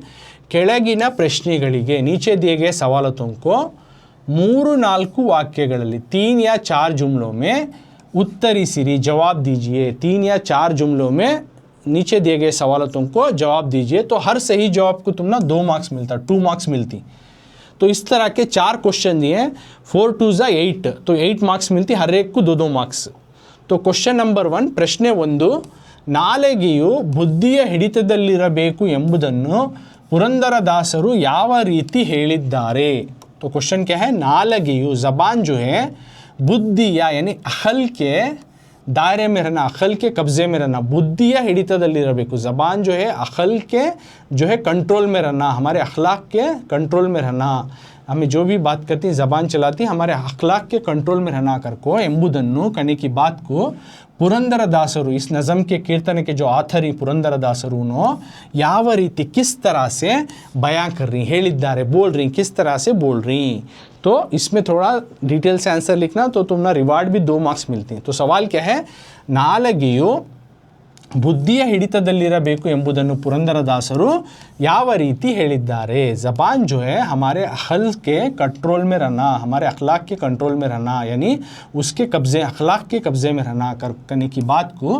ಕೆಳಗಿನ ಪ್ರಶ್ನೆಗಳಿಗೆ नीचे दिए गए सवालों को 3-4 वाक्यಗಳಲ್ಲಿ 3 या 4 जुमलों में उत्तरिसिरी जवाब दीजिए. 3 या 4 जुमलों में नीचे दिए गए सवालों को जवाब दीजिए. तो हर सही जवाब को तुम ना 2 मार्क्स मिलता 2 मार्क्स मिलती. तो इस तरह के 4 क्वेश्चन दिए 4 2 8 तो 8 मार्क्स मिलती हर एक को 2 मार्क्स. तो क्वेश्चन नंबर 1 प्रश्न 1 ನಾಲಿಗೆಯು ಬುದ್ಧಿಯ ಹಿಡಿತದಲ್ಲಿರಬೇಕು ಎಂಬುದನ್ನು ಪುರಂದರದಾಸರು ಯಾವ ರೀತಿ ಹೇಳಿದ್ದಾರೆ. तो क्वेश्चन क्या है नालगियु ज़बान जो है बुद्धि यानी अखल के दायरे में रहना अखल के कब्ज़े में रहना बुद्धिया हिडितदಲ್ಲಿರಬೇಕು. ज़बान जो है अखल के जो है कंट्रोल में रहना हमारे अखलाक के कंट्रोल में रहना. हमें जो भी बात करती ज़बान चलाती हमारे अखलाक के कंट्रोल में रहना कर को ಎಂಬುದನ್ನು कहने की बात को पुरंदरदासರು इस नज़म के कीर्तन के जो आथर ही पुरंदरदासರು ಯಾವ ರೀತಿ किस तरह से बयां कर रही ಹೇಳಿದ್ದಾರೆ बोल रही किस तरह से बोल रही. तो इसमें थोड़ा डिटेल से आंसर लिखना तो तुमना रिवार्ड भी 2 मार्क्स मिलती हैं. तो सवाल क्या है ನಾಲಿಗೆಯು ಬುದ್ಧಿಯ ಹಿಡಿತದಲ್ಲಿರಬೇಕು ಎಂಬುದನ್ನು ಪುರಂದರದಾಸರು ಯಾವ ರೀತಿ ಹೇಳಿದ್ದಾರೆ. ज़बान जो है हमारे अखल के कंट्रोल में रहना हमारे अखलाक के कंट्रोल में रहना यानी उसके कब्ज़े अखलाक के कब्ज़े में रहना करने की बात को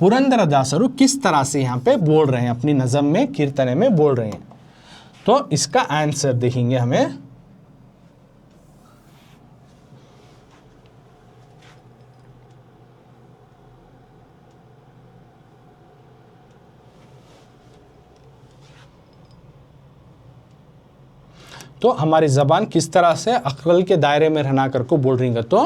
पुरंदरदासರು किस तरह से यहाँ पे बोल रहे हैं अपनी नज़म में कीर्तन में बोल रहे हैं. तो इसका आंसर देखेंगे हमें. तो हमारी ज़बान किस तरह से अक्ल के दायरे में रहना कर को बोल रही है. तो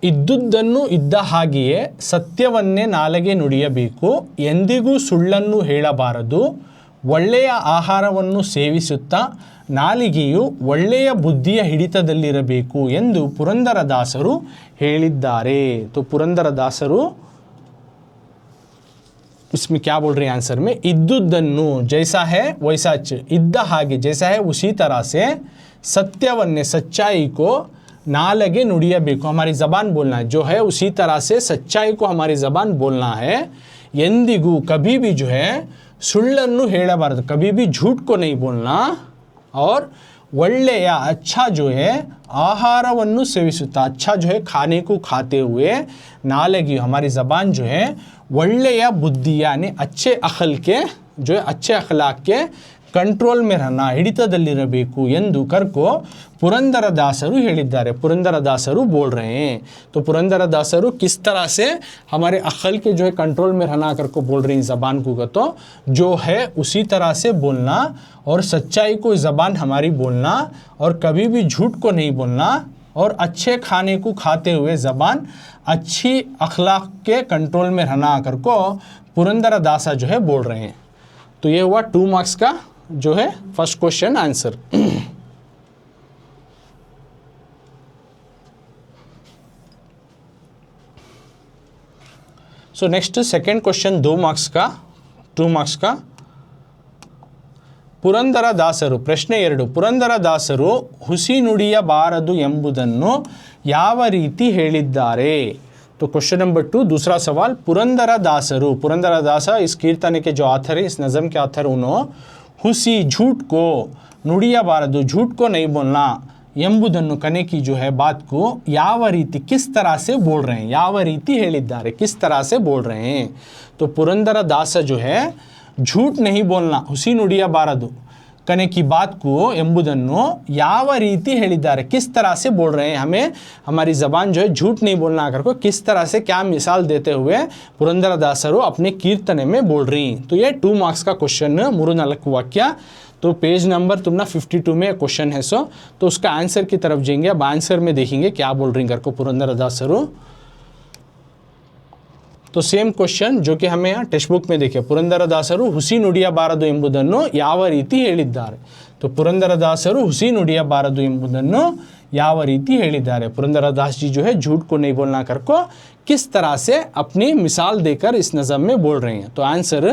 ಇದ್ದುದನ್ನು ಇದ್ದ ಹಾಗೆಯೇ ಸತ್ಯವನ್ನೇ ನಾಲಿಗೆ ನುಡಿಯಬೇಕು ಎಂದಿಗೂ ಸುಳ್ಳನ್ನು ಹೇಳಬಾರದು ಒಳ್ಳೆಯ ಆಹಾರವನ್ನು ಸೇವಿಸುತ್ತಾ ನಾಲಿಗೆಯು ಒಳ್ಳೆಯ ಬುದ್ಧಿಯ ಹಿಡಿತದಲ್ಲಿರಬೇಕು ಎಂದು ಪುರಂದರದಾಸರು ಹೇಳಿದ್ದಾರೆ. तो पुरंदरदासರು इसमें क्या बोल रही है आंसर में, इद्दुदन्नु जैसा है वैसा इद्द हागे जैसा है उसी तरह से सत्यवन्ने सच्चाई को नालगे नुडियबेकु हमारी ज़बान बोलना है, जो है उसी तरह से सच्चाई को हमारी ज़बान बोलना है। ಎಂದಿಗೂ कभी भी जो है सुಳ್ಳನ್ನು ಹೇಳಬಾರದು, कभी भी झूठ को नहीं बोलना। और ಒಳ್ಳೆಯ अच्छा जो है आहारವನ್ನು सेविಸುತ್ತಾ, अच्छा जो है खाने को खाते हुए नालगी हमारी ज़बान जो है ಒಳ್ಳೆಯ बुद्धि यानी अच्छे अखल के जो है अच्छे अखलाक के ಕಂಟ್ರೋಲ್ में रहना ಹಿಡಿತದಲ್ಲಿರಬೇಕು ಎಂದು ಕರ್ಕೋ पुरंदरदासरु ಹೇಳಿದ್ದಾರೆ। पुरंदरदासरु बोल रहे हैं। तो पुरंदरदासरु किस तरह से हमारे अक्ल के जो है कंट्रोल में रहना करको बोल रही हैं ज़बान को, तो जो है उसी तरह से बोलना और सच्चाई को ज़बान हमारी बोलना और कभी भी झूठ को नहीं बोलना और अच्छे खाने को खाते हुए ज़बान अच्छी अखलाक के कंट्रोल में रहना करको पुरंदरदासा जो है बोल रहे हैं। तो ये हुआ 2 मार्क्स का जो है first question answer. So next second question 2 marks का 2 मार्क्स का ಪುರಂದರದಾಸರು ಪ್ರಶ್ನೆ 2 ಪುರಂದರದಾಸರು ಹುಸಿ ನುಡಿಯಬಾರದು ಎಂಬುದನ್ನು ಯಾವ ರೀತಿ ಹೇಳಿದ್ದಾರೆ। तो क्वेश्चन नंबर 2 दूसरा सवाल, पुरंदरदासरु पुरंदरदासा इस कीर्तन के जो आथर है, इस नज़म के आथर उन्होंने हुसी झूठ को नुडियबारदु झूठ को नहीं बोलना ಎಂಬುದನ್ನು कने की जो है बात को ಯಾವ ರೀತಿ किस तरह से बोल रहे हैं, ಯಾವ ರೀತಿ ಹೇಳಿದ್ದಾರೆ किस तरह से बोल रहे हैं। तो पुरंदरदास जो है झूठ नहीं बोलना हुसी नुडियबारदु कने की बात को ಎಂಬುದನ್ನು ಯಾವ ರೀತಿ ಹೇಳಿದ್ದಾರೆ किस तरह से बोल रहे हैं, हमें हमारी ज़बान जो है झूठ नहीं बोलना कर को किस तरह से क्या मिसाल देते हुए पुरंदरदासರು अपने कीर्तने में बोल रही। तो ये 2 मार्क्स का क्वेश्चन 3-4 वाक्य। तो पेज नंबर तुमना 52 में क्वेश्चन है सो, तो उसका आंसर की तरफ जाएंगे। अब आंसर में देखेंगे क्या बोल रही कर को पुरंदरदासರು। तो सेम क्वेश्चन जो कि हमें यहाँ टेक्स्ट बुक में देखे, पुरंदरदासರು ಹುಸಿ ನುಡಿಯಬಾರದು ಎಂಬುದನ್ನು ಯಾವ ರೀತಿ ಹೇಳಿದ್ದಾರೆ। तो पुरंदरदासರು ಹುಸಿ ನುಡಿಯಬಾರದು ಎಂಬುದನ್ನು ಯಾವ ರೀತಿ ಹೇಳಿದ್ದಾರೆ। पुरंदरदास जी जो है झूठ को नहीं बोलना कर को किस तरह से अपनी मिसाल देकर इस नज़म में बोल रहे हैं। तो आंसर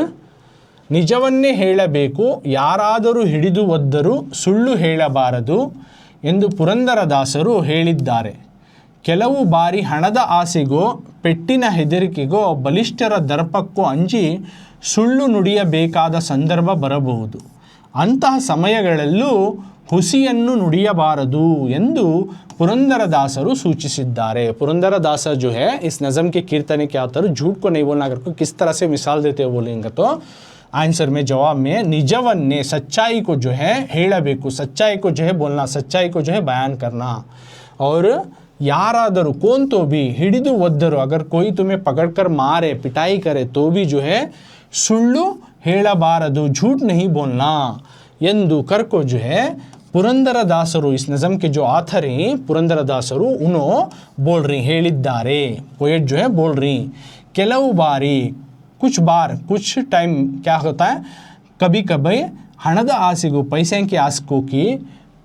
ನಿಜವನ್ನೇ ಹೇಳಬೇಕು, ಯಾರಾದರೂ ಹಿಡಿದು ಒದ್ದರೂ ಸುಳ್ಳು ಹೇಳಬಾರದು ಎಂದು ಪುರಂದರದಾಸರು ಹೇಳಿದ್ದಾರೆ। ಕೆಲವು ಬಾರಿ ಹಣದ ಆಸೆಗೋ ಪೆಟ್ಟಿನ ಹೆದರಿಕೆಗೋ ಬಲಿಷ್ಠರ ದರ್ಪಕ್ಕೋ ಅಂಜಿ ಸುಳ್ಳು ನುಡಿಯಬೇಕಾದ ಸಂದರ್ಭ ಬರಬಹುದು। ಅಂತಹ ಸಮಯಗಳಲ್ಲೂ ಹುಸಿಯನ್ನು ನುಡಿಯಬಾರದು ಎಂದು पुरंदरदासರು सूचिसिद्धारे। पुरंदरदास जो है इस नज़म के कीर्तने के आतर झूठ को नहीं बोलना करके किस तरह से मिसाल देते हुए बोलेंगे। तो आंसर में जवाब में निजवन्ने सच्चाई को जो है हेळबेकु, सच्चाई को जो है बोलना, सच्चाई को जो है बयान करना। और यारादरू कौन तो भी हिडिदु ಒದ್ದರು, अगर कोई तुम्हें पकड़कर मारे पिटाई करे तो भी जो है सुಳ್ಳು ಹೇಳಬಾರದು झूठ नहीं बोलना ಎಂದು करको जो है पुरंदरदासರು इस नज़म के जो आथर हैं पुरंदरदासರು उन्होंने बोल रही ಹೇಳಿದ್ದಾರೆ, पोएट जो है बोल रही। ಕೆಲವು ಬಾರಿ कुछ बार कुछ टाइम क्या होता है, कभी कभी हणद आसेगो पैसे की आस को की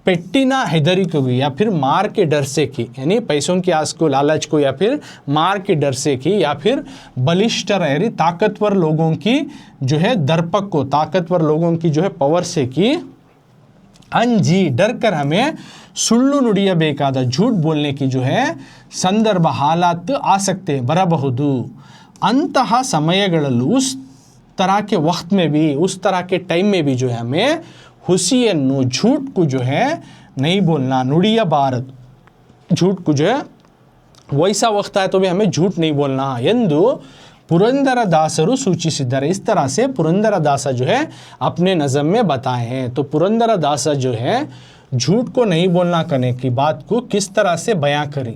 पेट्टिना हेदरी को या फिर मार के डर से की, यानी पैसों की आस को लालच को या फिर मार के डर से की, या फिर बलिष्ठ यानी ताकतवर लोगों की जो है दर्पक को, ताकतवर लोगों की जो है पावर से की अंजी डर कर हमें सुಳ್ಳು ನುಡಿಯಬೇಕಾದ झूठ बोलने की जो है संदर्भ हालात आ सकते बरಬಹುದು। अंतः समयಗಳಲ್ಲೂ उस तरह के वक्त में भी, उस तरह के टाइम में भी जो है हमें हुसिಯನ್ನು झूठ को जो है नहीं बोलना, ನುಡಿಯಬಾರದು झूठ को जो है वैसा वक्त आए तो भी हमें झूठ नहीं बोलना ಎಂದು पुरंदरदासರು सूचिसिद्धारे। इस तरह से पुरंदरदास जो है अपने नज़म में बताए हैं। तो पुरंदरदास जो है झूठ को नहीं बोलना करने की बात को किस तरह से बयां करी।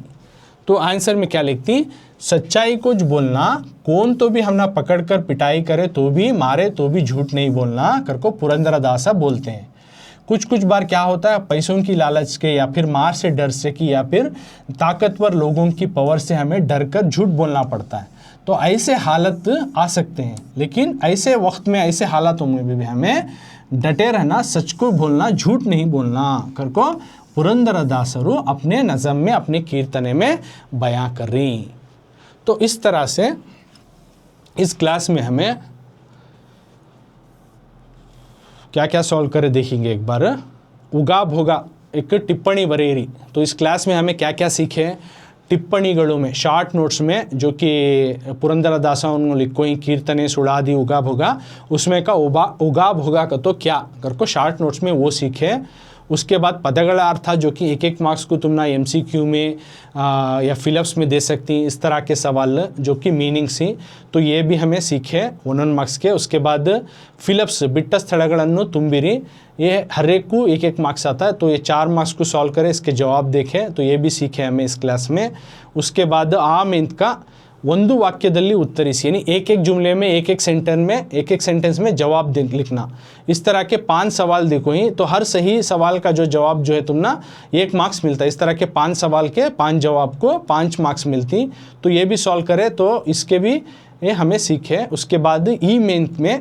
तो आंसर में क्या लिखती, सच्चाई को बोलना, कौन तो भी हम ना पकड़ कर पिटाई करे तो भी, मारे तो भी झूठ नहीं बोलना कर को पुरंदरदास बोलते हैं। कुछ कुछ बार क्या होता है, पैसों की लालच के या फिर मार से डर से की या फिर ताकतवर लोगों की पावर से हमें डर कर झूठ बोलना पड़ता है। तो ऐसे हालत आ सकते हैं, लेकिन ऐसे वक्त में, ऐसे हालातों में भी हमें डटे रहना, सच को बोलना, झूठ नहीं बोलना कर को पुरंदरदासರು अपने नज़म में, अपने कीर्तने में बयां कर रही। तो इस तरह से इस क्लास में हमें क्या क्या सॉल्व करें देखेंगे एक बार। उगा भोगा एक टिप्पणी बरेरी, तो इस क्लास में हमें क्या क्या सीखे टिप्पणियों में, शॉर्ट नोट्स में, जो कि पुरंदरदास उन्होंने लिखो ही कीर्तने सुड़ादी उगा भोगा, उसमें का उगा भोगा का तो क्या कर को शॉर्ट नोट्स में वो सीखे। उसके बाद पदगला अर्थ जो कि एक एक मार्क्स को तुम ना MCQ में या फिलअप्स में दे सकती, इस तरह के सवाल जो कि मीनिंग सी, तो ये भी हमें सीखे 1 मार्क्स के। उसके बाद फिलअप्स बिट्ट स्थलಗಳನ್ನು ತುಂಬಿರಿ, ये हर एक को एक एक मार्क्स आता है, तो ये 4 मार्क्स को सॉल्व करें, इसके जवाब देखें, तो ये भी सीखे हमें इस क्लास में। उसके बाद आम इंत का ಒಂದು ವಾಕ್ಯದಲ್ಲಿ ಉತ್ತರಿಸಿ, यानी एक एक जुमले में एक एक सेंटेंस में जवाब लिखना। इस तरह के 5 सवाल देखो ही, तो हर सही सवाल का जो जवाब जो है तुम ना 1 मार्क्स मिलता है। इस तरह के 5 सवाल के 5 जवाब को 5 मार्क्स मिलती, तो ये भी सॉल्व करें, तो इसके भी ये हमें सीखे। उसके बाद ई मेंथ में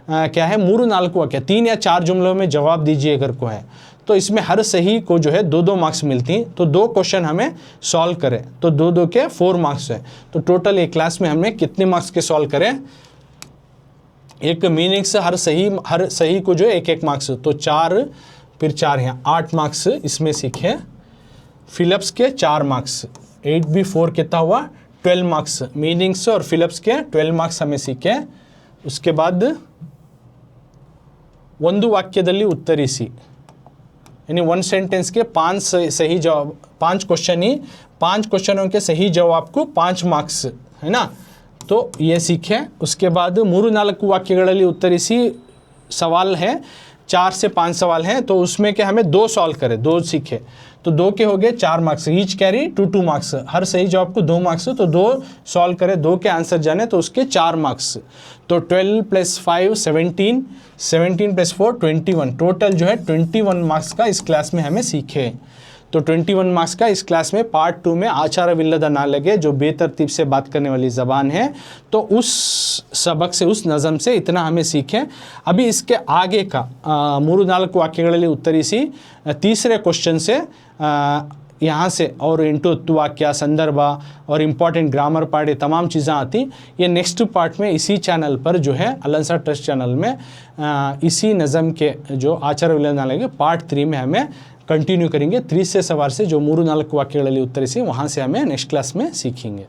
क्या है 3-4 वाक्य 3 या 4 जुमलों में जवाब दीजिए अगर को है, तो इसमें हर सही को जो है 2-2 मार्क्स मिलती, तो 2 क्वेश्चन हमें सॉल्व करें, तो 2-2 के 4 मार्क्स है। तो टोटल एक क्लास में हमने कितने मार्क्स के सॉल्व करें, एक मीनिंग से हर सही को जो है 1-1 मार्क्स, तो 4 फिर 4 यहाँ 8 मार्क्स इसमें सीखे। फिलअप्स के 4 मार्क्स, 8B4 कितना हुआ 12 मार्क्स, मीनिंग्स और फिलअप्स के 12 मार्क्स हमें सीखे। उसके बाद ಒಂದು ವಾಕ್ಯದಲ್ಲಿ ಉತ್ತರಿಸಿ, यानी 1 सेंटेंस के 5 सही जवाब, 5 क्वेश्चन ही 5 क्वेश्चनों के सही जवाब को 5 मार्क्स है ना, तो ये सीखे। उसके बाद 3-4 वाक्यಗಳಲ್ಲಿ ಉತ್ತರಿಸಿ सवाल है, 4 से 5 सवाल हैं, तो उसमें के हमें 2 सॉल्व करें, 2 सीखे, तो 2 के हो गए 4 मार्क्स, ईच कैरी 2-2 मार्क्स, हर सही जवाब को 2 मार्क्स, तो 2 सॉल्व करें, 2 के आंसर जाने तो उसके 4 मार्क्स, तो 12 + 5 17, 17 + 4 21, टोटल जो है 21 मार्क्स का इस क्लास में हमें सीखे। तो 21 मार्क्स का इस क्लास में पार्ट 2 में आचारविಲ್ಲದ नालगे जो बेतरतीब से बात करने वाली ज़बान है, तो उस सबक से, उस नज़म से इतना हमें सीखें। अभी इसके आगे का 3-4 वाक्यಗಳಲ್ಲಿ ಉತ್ತರಿಸಿ तीसरे क्वेश्चन से यहाँ से और इंटू वाक्य संदर्भ और इम्पॉर्टेंट ग्रामर पार्ट, ये तमाम चीज़ें आती, ये नेक्स्ट पार्ट में इसी चैनल पर जो है अलंसा ट्रस्ट चैनल में इसी नज़म के जो आचारविಲ್ಲದ नालगे पार्ट 3 में हमें कंटिन्यू करेंगे। 3 से सवार से जो 3-4 वाक्यಗಳಲ್ಲಿ ಉತ್ತರಿಸಿ वहाँ से हमें नेक्स्ट क्लास में सीखेंगे।